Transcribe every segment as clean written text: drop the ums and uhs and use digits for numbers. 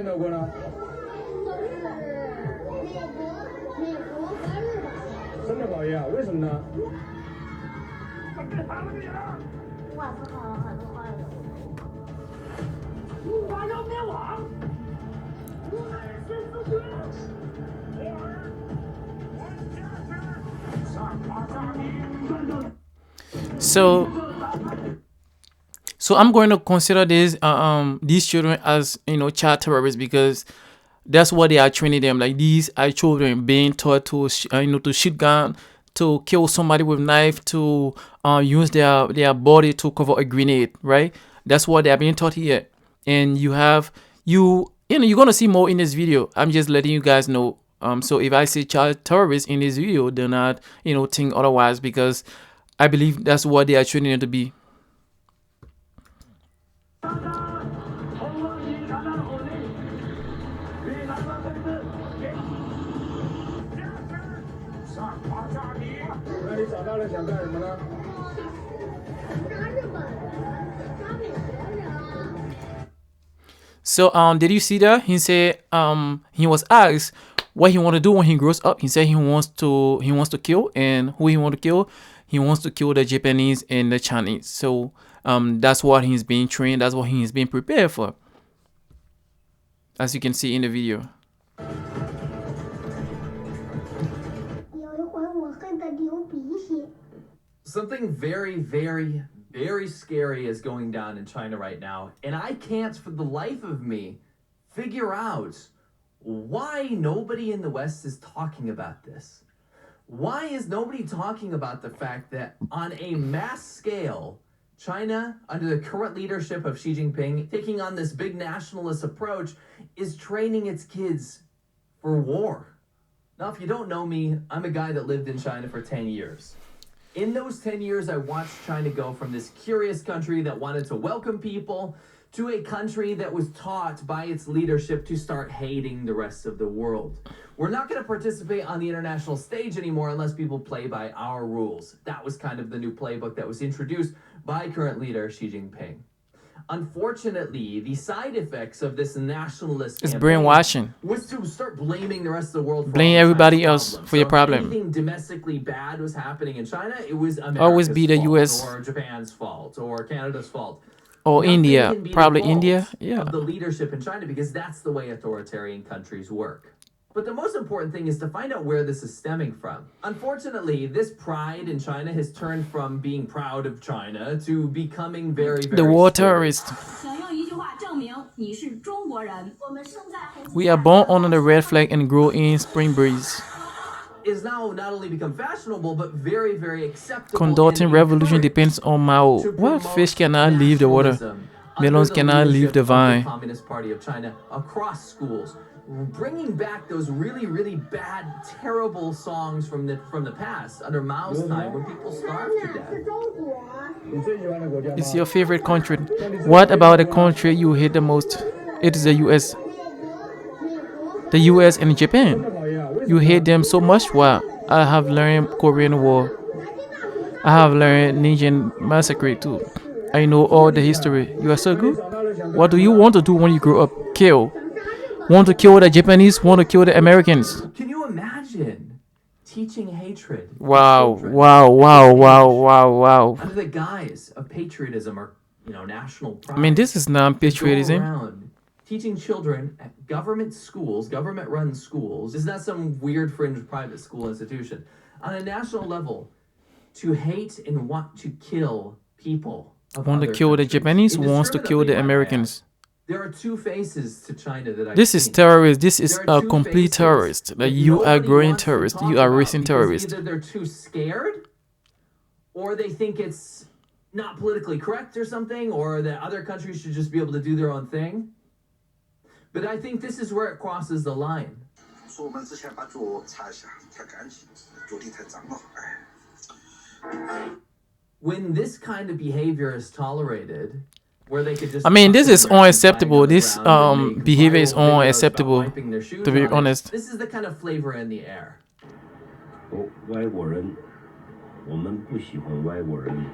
真的讨厌，为什么呢？中华要灭亡，我们是自军，我儿，我家是上马下地。So I'm going to consider these children as child terrorists because that's what they are training them. Like these are children being taught to to shoot gun, to kill somebody with knife, to use their body to cover a grenade, right? That's what they are being taught here. And you're gonna see more in this video. I'm just letting you guys know. So if I see child terrorists in this video, do not think otherwise because I believe that's what they are training them to be. So did you see that? He said he was asked what he want to do when he grows up. He said he wants to kill, and who he want to kill? He wants to kill the Japanese and the Chinese. So that's what he's being trained. That's what he's being prepared for, as you can see in the video. Something very, very, very scary is going down in China right now, and I can't for the life of me figure out why nobody in the West is talking about this. Why is nobody talking about the fact that on a mass scale, China, under the current leadership of Xi Jinping, taking on this big nationalist approach, is training its kids for war? Now, if you don't know me, I'm a guy that lived in China for 10 years. In those 10 years, I watched China go from this curious country that wanted to welcome people to a country that was taught by its leadership to start hating the rest of the world. We're not going to participate on the international stage anymore unless people play by our rules. That was kind of the new playbook that was introduced by current leader Xi Jinping. Unfortunately, the side effects of this nationalist It's brainwashing. was to start blaming the rest of the world for Blame everybody else for your problem. If anything domestically bad was happening in China, it was America's Always be the fault, US or Japan's fault, or Canada's fault. or Nothing India, can be the probably fault India. Yeah. of the leadership in China, because that's the way authoritarian countries work. But the most important thing is to find out where this is stemming from. Unfortunately, this pride in China has turned from being proud of China to becoming very, very The war scared. terrorist. We are born under the red flag and grow in spring breeze. Is now not only become fashionable, but very, very acceptable. Conducting and revolution encouraged depends on Mao. to What promote fish cannot leave the water? nationalism Melons under the cannot leave leadership the of vine. Communist Party of China across schools, bringing back those really, really bad, terrible songs from the past under Mao's time when people starved to death. It's your favorite country. What about the country you hate the most? It is the US. The US and Japan. You hate them so much? Wow. I have learned Korean War. I have learned Ninja Massacre too. I know all the history. You are so good. What do you want to do when you grow up? Kill. Want to kill the Japanese? Want to kill the Americans? Can you imagine teaching hatred? to Wow, children wow, wow, wow, wow, wow. under the guise of patriotism or national pride? I mean, this is not Go patriotism. around teaching children at government schools, government-run schools. This is not some weird fringe private school institution. On a national level, to hate and want to kill people. Want to kill the Japanese? Wants to kill the Americans. There are two faces to China that I've This is seen. terrorist. This is There are a two complete faces terrorist. that Like you are nobody growing wants to terrorist. talk You are about racing because terrorist. Either they're too scared, or they think it's not politically correct or something, or that other countries should just be able to do their own thing. But I think this is where it crosses the line. When this kind of behavior is tolerated, where they could just I mean, this toss is an American flag unacceptable. on the This ground and make behavior is viral videos about unacceptable. wiping their shoes To be on it. honest. This is the kind of flavor in the air. 外国人，我们不喜欢外国人。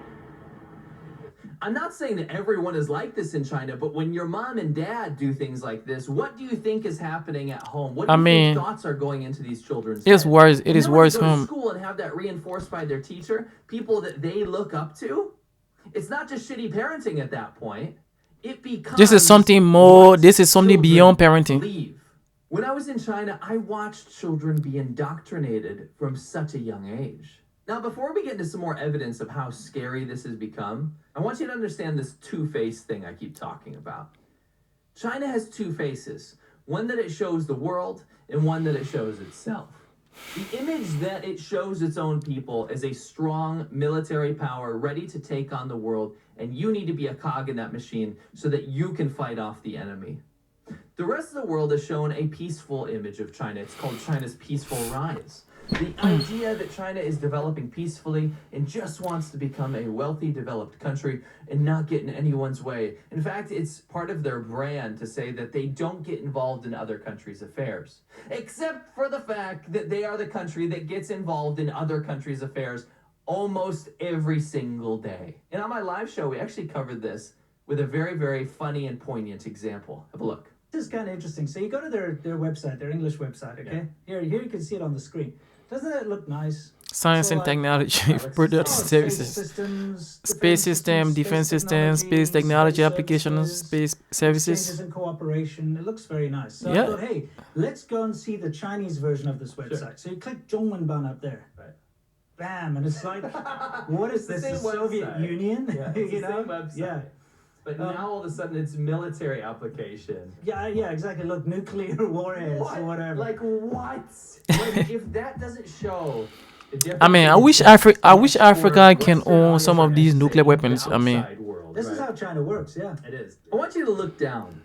I'm not saying that everyone is like this in China, but when your mom and dad do things like this, what do you think is happening at home? What do I you mean, think thoughts are going into these children's it's heads? worse. It And is then when worse they go to home. school and have that reinforced by their teacher, people that they look up to, it's not just shitty parenting at that point. It becomes This is something more. what This is something children beyond parenting. believe. When I was in China, I watched children be indoctrinated from such a young age. Now, before we get into some more evidence of how scary this has become, I want you to understand this two-face thing I keep talking about. China has two faces, one that it shows the world and one that it shows itself. The image that it shows its own people as a strong military power ready to take on the world, and you need to be a cog in that machine so that you can fight off the enemy. The rest of the world has shown a peaceful image of China. It's called China's peaceful rise. The idea that China is developing peacefully and just wants to become a wealthy, developed country and not get in anyone's way. In fact, it's part of their brand to say that they don't get involved in other countries' affairs. Except for the fact that they are the country that gets involved in other countries' affairs almost every single day. And on my live show, we actually covered this with a very, very funny and poignant example. Have a look. This is kind of interesting. So you go to their website, their English website, okay? Here you can see it on the screen. Doesn't it look nice? Science So, and like, technology, product space services, systems, space system, defense systems, space technology applications, space exchanges services. and cooperation. It looks very nice. So Yeah. I thought, hey, let's go and see the Chinese version of this website. So you click Zhongwenban up there. Right. Bam, and it's like, what is It's the this? The same Soviet website. Union? Yeah, it's You the know? same website. Yeah. But now all of a sudden it's military application. Yeah, exactly. Look, nuclear warheads or whatever. Like what? Like if that doesn't show the difference. I mean, I in wish depth I wish for Africa can Western own some of audience these and nuclear the weapons. I mean, outside world, This is right? how China works, yeah. It is. I want you to look down.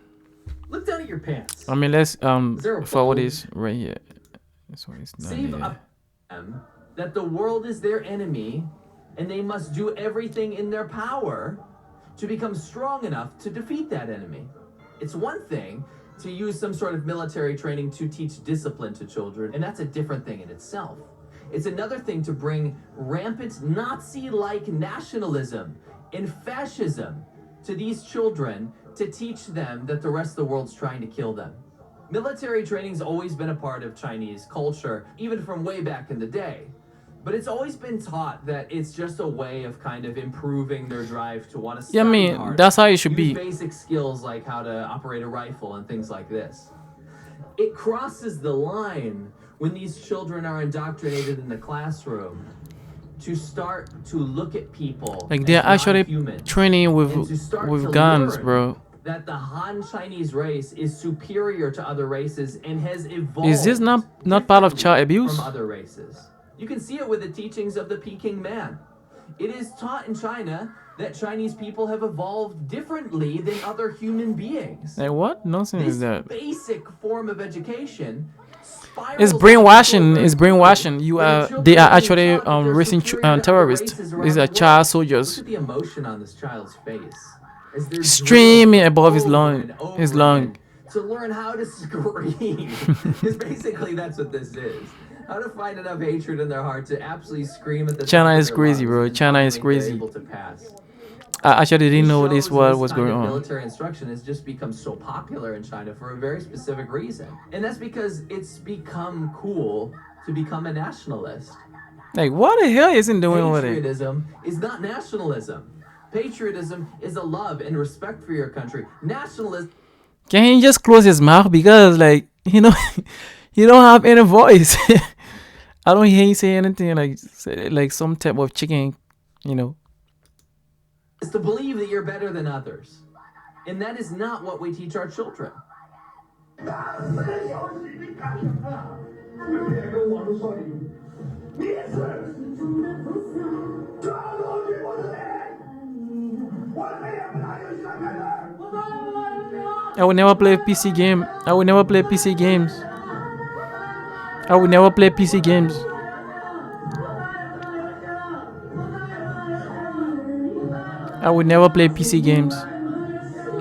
Look down at your pants. let's there a forward button? this right here. This one is done Save here. up them that the world is their enemy and they must do everything in their power to become strong enough to defeat that enemy. It's one thing to use some sort of military training to teach discipline to children, and that's a different thing in itself. It's another thing to bring rampant Nazi-like nationalism and fascism to these children to teach them that the rest of the world's trying to kill them. Military training's always been a part of Chinese culture, even from way back in the day. But it's always been taught that it's just a way of kind of improving their drive to want to study Yeah, I mean, hard, that's how it should use be. basic skills like how to operate a rifle and things like this. It crosses the line when these children are indoctrinated in the classroom to start to look at people Like they're as actually non-human, training and to start to with guns, learn bro. that the Han Chinese race is superior to other races and has evolved. Is this not part of child differently abuse? from other races? You can see it with the teachings of the Peking man. It is taught in China that Chinese people have evolved differently than other human beings. Like what nonsense This is that? basic form of education It's brainwashing. It's brainwashing. They are actually raising terrorists. These are child soldiers. Look at the emotion on this child's face as they're Streaming drilled above his over lung. and over His lung. again to learn how to scream. Is basically that's what this is. How to find enough hatred in their heart to absolutely scream at the China top of is their crazy, lungs bro. and China is finally they're crazy. able to pass. I actually didn't know this Shows was kind going of on. Military instruction has just become so popular in China for a very specific reason, and that's because it's become cool to become a nationalist. Like what the hell isn't doing with it? Patriotism is not nationalism. Patriotism is a love and respect for your country. Nationalism. Can he just close his mouth because like you know he don't have any voice. I don't hear him say anything like some type of chicken, you know. Is to believe that you're better than others. And that is not what we teach our children. 别跟我们说你是抓住你我的脸，我的脸不拿游戏来开的。 I would never play PC game. I would never play PC games. I would never play PC games. I would never play PC games.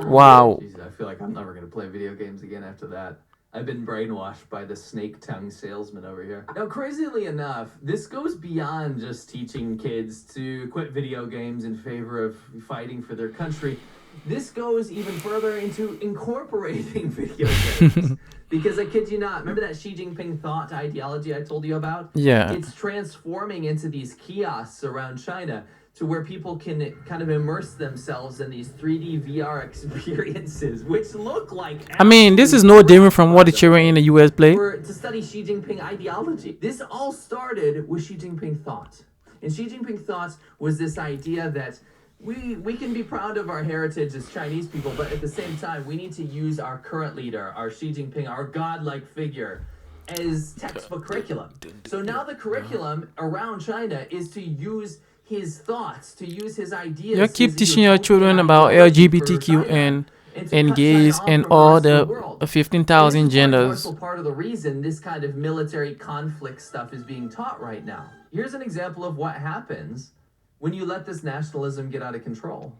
Wow. Jesus, I feel like I'm never going to play video games again after that. I've been brainwashed by the snake tongue salesman over here. Now, crazily enough, this goes beyond just teaching kids to quit video games in favor of fighting for their country. This goes even further into incorporating video games. Because I kid you not, remember that Xi Jinping thought ideology I told you about? Yeah. It's transforming into these kiosks around China to where people can kind of immerse themselves in these 3D VR experiences, which look like... I mean, this is no different from what the children in the US play. To study Xi Jinping ideology. This all started with Xi Jinping thought. And Xi Jinping thought was this idea that we can be proud of our heritage as Chinese people, but at the same time, we need to use our current leader, our Xi Jinping, our godlike figure, as textbook curriculum. So now the curriculum around China is to use his thoughts, to use his ideas. You keep teaching your children about LGBTQ and gays and all the 15,000 genders. This is part of the reason this kind of military conflict stuff is being taught right now. Here's an example of what happens when you let this nationalism get out of control.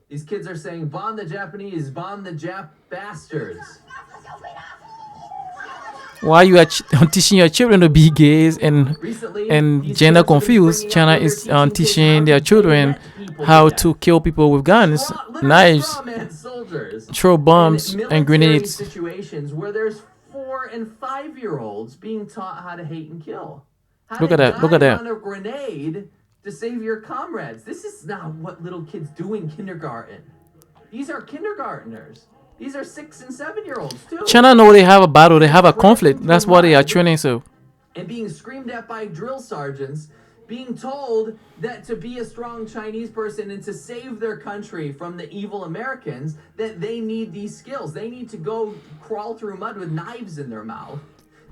These kids are saying, "Bomb the Japanese, bomb the Jap bastards." While you are teaching your children to be gays and gender confused, China is teaching their children how to kill people with guns, knives, throw bombs and grenades. Situations where there's 4- and 5-year-olds being taught how to hate and kill. Look at that! Look at that! On a grenade to save your comrades. This is not what little kids do in kindergarten. These are kindergartners. These are 6- and 7-year-olds too. China know they have a battle, they have a conflict. That's what they are training. So, and being screamed at by drill sergeants, being told that to be a strong Chinese person and to save their country from the evil Americans, that they need these skills. They need to go crawl through mud with knives in their mouth.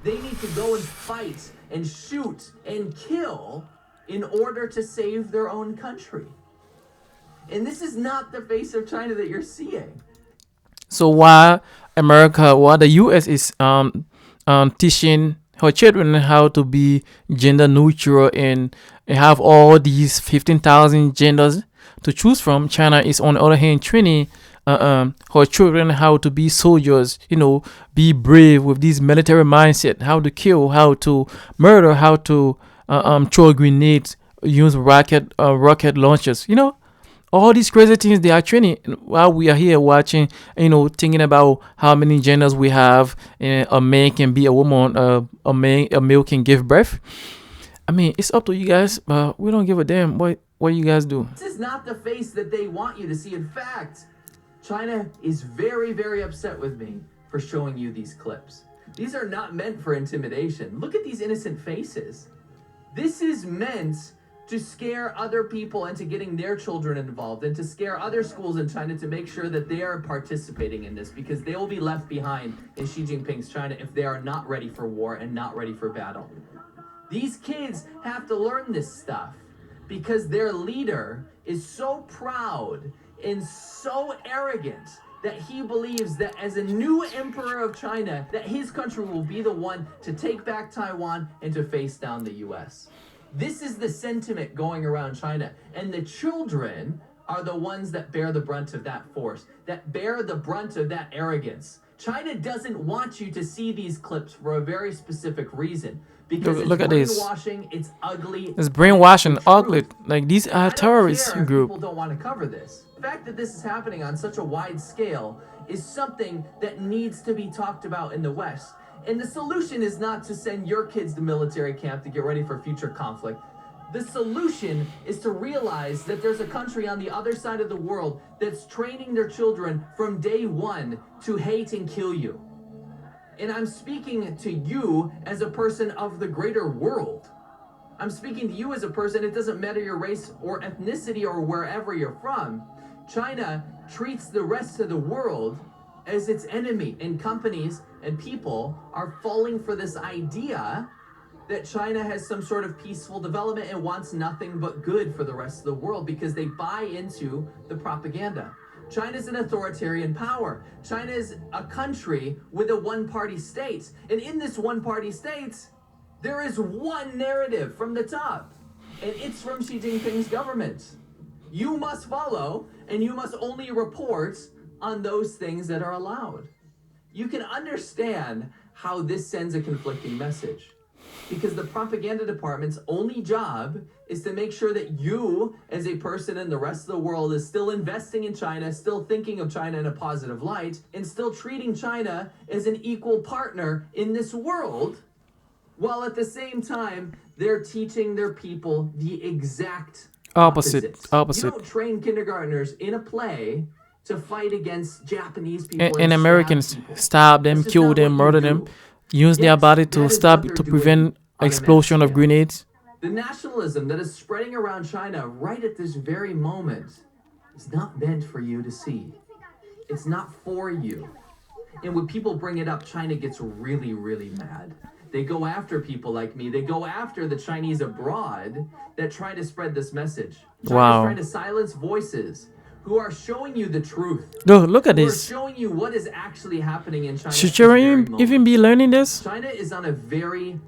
They need to go and fight and shoot and kill in order to save their own country. And this is not the face of China that you're seeing. So while the US is teaching her children how to be gender neutral and have all these 15,000 genders to choose from, China is on the other hand training her children how to be soldiers, be brave with this military mindset, how to kill, how to murder, how to throw grenades, use rocket launchers, all these crazy things they are training while we are here watching, thinking about how many genders we have. A man can be a woman, a male can give birth. I mean, it's up to you guys, but we don't give a damn what you guys do. This is not the face that they want you to see. In fact, China is very, very upset with me for showing you these clips. These are not meant for intimidation. Look at these innocent faces. This is meant to scare other people into getting their children involved and to scare other schools in China to make sure that they are participating in this, because they will be left behind in Xi Jinping's China if they are not ready for war and not ready for battle. These kids have to learn this stuff because their leader is so proud and so arrogant that he believes that as a new emperor of China, that his country will be the one to take back Taiwan and to face down the US. This is the sentiment going around China, and the children are the ones that bear the brunt of that force, that bear the brunt of that arrogance. China doesn't want you to see these clips for a very specific reason. Because look at this. Brainwashing, it's ugly. It's brainwashing, ugly. Like, these are terrorist group. People don't want to cover this. The fact that this is happening on such a wide scale is something that needs to be talked about in the West. And the solution is not to send your kids to military camp to get ready for future conflict. The solution is to realize that there's a country on the other side of the world that's training their children from day one to hate and kill you. And I'm speaking to you as a person of the greater world. I'm speaking to you as a person. It doesn't matter your race or ethnicity or wherever you're from. China treats the rest of the world as its enemy, and companies and people are falling for this idea that China has some sort of peaceful development and wants nothing but good for the rest of the world because they buy into the propaganda. China's an authoritarian power. China is a country with a one-party state. And in this one-party state, there is one narrative from the top, and it's from Xi Jinping's government. You must follow, and you must only report on those things that are allowed. You can understand how this sends a conflicting message. Because the propaganda department's only job is to make sure that you, as a person in the rest of the world, is still investing in China, still thinking of China in a positive light, and still treating China as an equal partner in this world, while at the same time, they're teaching their people the exact opposite. You don't train kindergartners in a play to fight against Japanese people And Americans stab them, kill them, murder them, use their body to prevent explosion of grenades. The nationalism that is spreading around China right at this very moment is not meant for you to see. It's not for you. And when people bring it up, China gets really, really mad. They go after people like me. They go after the Chinese abroad that try to spread this message. China's trying to silence voices who are showing you the truth. Look at this. Showing you what is actually happening in China. Should you even be learning this? China is on a very,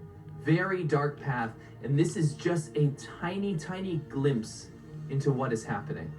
very dark path, and this is just a tiny, tiny glimpse into what is happening.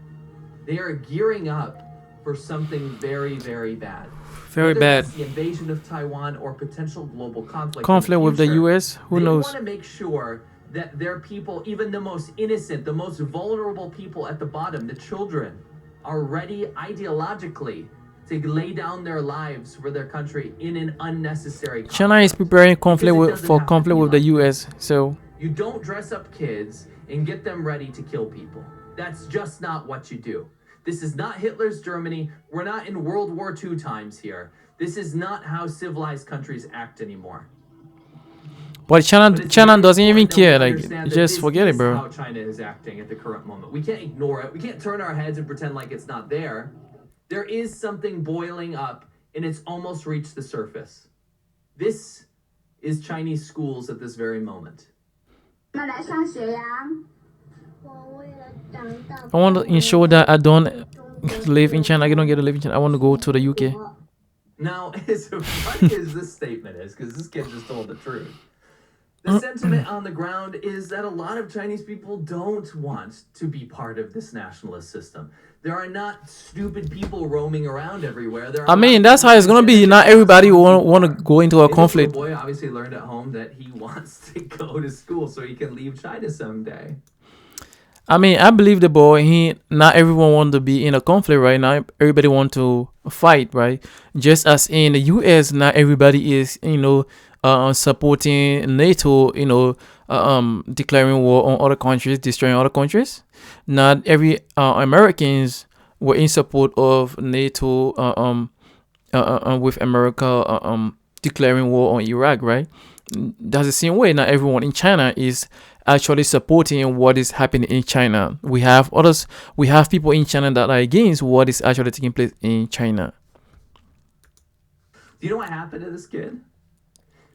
They are gearing up for something very, very bad. Very bad. The invasion of Taiwan or potential global conflict. Conflict with the U.S. Who knows? They want to make sure that their people, even the most innocent, the most vulnerable people at the bottom, the children, are ready ideologically to lay down their lives for their country in an unnecessary conflict. China is preparing conflict with the U.S. So you don't dress up kids and get them ready to kill people. That's just not what you do. This is not Hitler's Germany. We're not in World War II times here. This is not how civilized countries act anymore. But China doesn't even care. Like, just forget it, bro. How China is acting at the current moment. We can't ignore it. We can't turn our heads and pretend like it's not there. There is something boiling up, and it's almost reached the surface. This is Chinese schools at this very moment. I want to ensure that I don't live in China. I don't get to live in China. I want to go to the UK. Now, as funny as this statement is, because this kid just told the truth, the sentiment on the ground is that a lot of Chinese people don't want to be part of this nationalist system. There are not stupid people roaming around everywhere. I mean, that's how it's gonna be. Not everybody want to go into a conflict. The boy obviously learned at home that he wants to go to school so he can leave China someday. I mean, I believe the boy. Not everyone want to be in a conflict right now. Everybody want to fight, right? Just as in the U.S., not everybody is, supporting NATO. Declaring war on other countries, destroying other countries. Not every Americans were in support of NATO. With America declaring war on Iraq, right? That's the same way. Not everyone in China is actually supporting what is happening in China. We have people in China that are against what is actually taking place in China. Do you know what happened to this kid?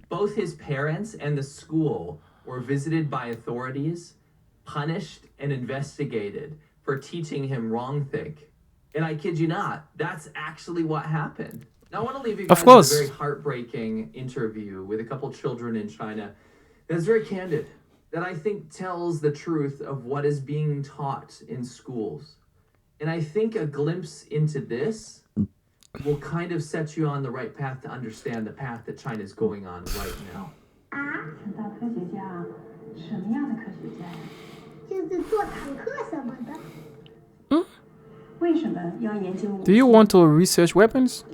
Both his parents and the school were visited by authorities, punished, and investigated for teaching him wrong think. And I kid you not, that's actually what happened. Now, I want to leave you guys with a very heartbreaking interview with a couple children in China that's very candid, that I think tells the truth of what is being taught in schools. And I think a glimpse into this will kind of set you on the right path to understand the path that China is going on right now. Do you want to research weapons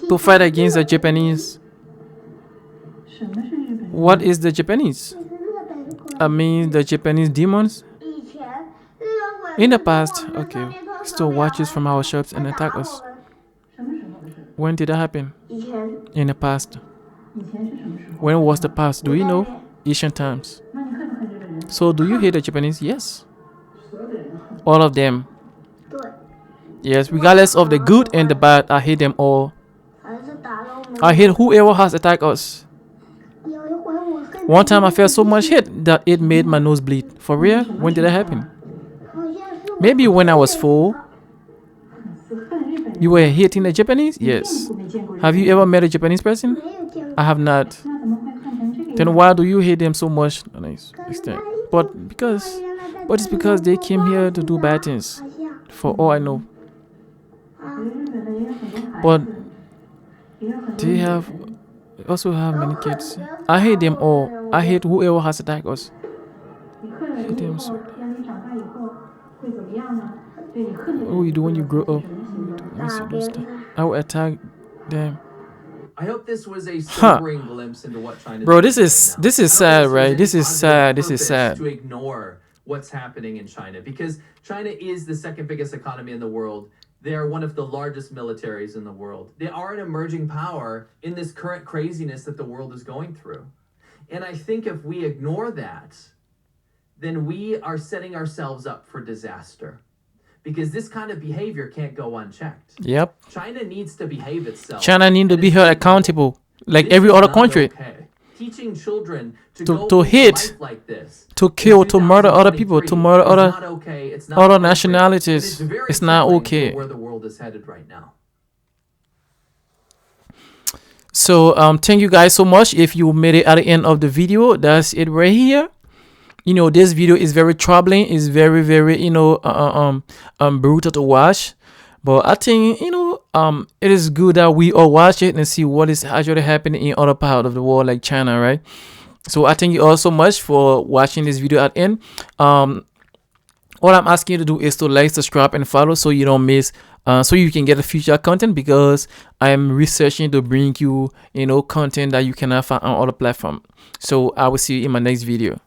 to fight against the Japanese? What is the Japanese? I mean, the Japanese demons? In the past, okay, stole watches from our shops and attack us. When did that happen? In the past. When was the past? Do you know? Ancient times. So do you hate the Japanese? Yes. All of them. Yes, regardless of the good and the bad, I hate them all. I hate whoever has attacked us. One time I felt so much hate that it made my nose bleed. For real? When did that happen? Maybe when I was 4. You were hating the Japanese? Yes. Have you ever met a Japanese person? I have not. Then why do you hate them so much? Nice. But it's because they came here to do bad things. For all I know. But they have also have many kids. I hate them all. I hate whoever has attacked us. 你恨了人以后，等你长大以后会怎么样呢？对你恨的 What will you do when you grow up? 大概 I will attack them. I hope this was a Huh. sobering glimpse into what China's Bro, doing this is- right now. this is I don't think sad, there's right? any This is positive sad, this is purpose sad. To ignore what's happening in China, because China is the second biggest economy in the world. They are one of the largest militaries in the world. They are an emerging power in this current craziness that the world is going through. And I think if we ignore that, then we are setting ourselves up for disaster. Because this kind of behavior can't go unchecked. Yep. China needs to behave itself. China need to And be it's held capable. accountable, like This every is other not country. okay. Teaching children To- go to live a hit, life like this to in kill, to murder other people, to 2023 murder is other not okay. It's not other appropriate. nationalities. It is very It's not telling okay. for where the world is headed right now. So thank you guys so much. If you made it at the end of the video, that's it right here. You know, this video is very troubling. It's very, very, you know, brutal to watch. But I think, you know, it is good that we all watch it and see what is actually happening in other part of the world, like China, right? So I thank you all so much for watching this video at the end. All I'm asking you to do is to like, subscribe, and follow so you don't miss, so you can get the future content, because I am researching to bring you, you know, content that you cannot find on other platforms. So I will see you in my next video.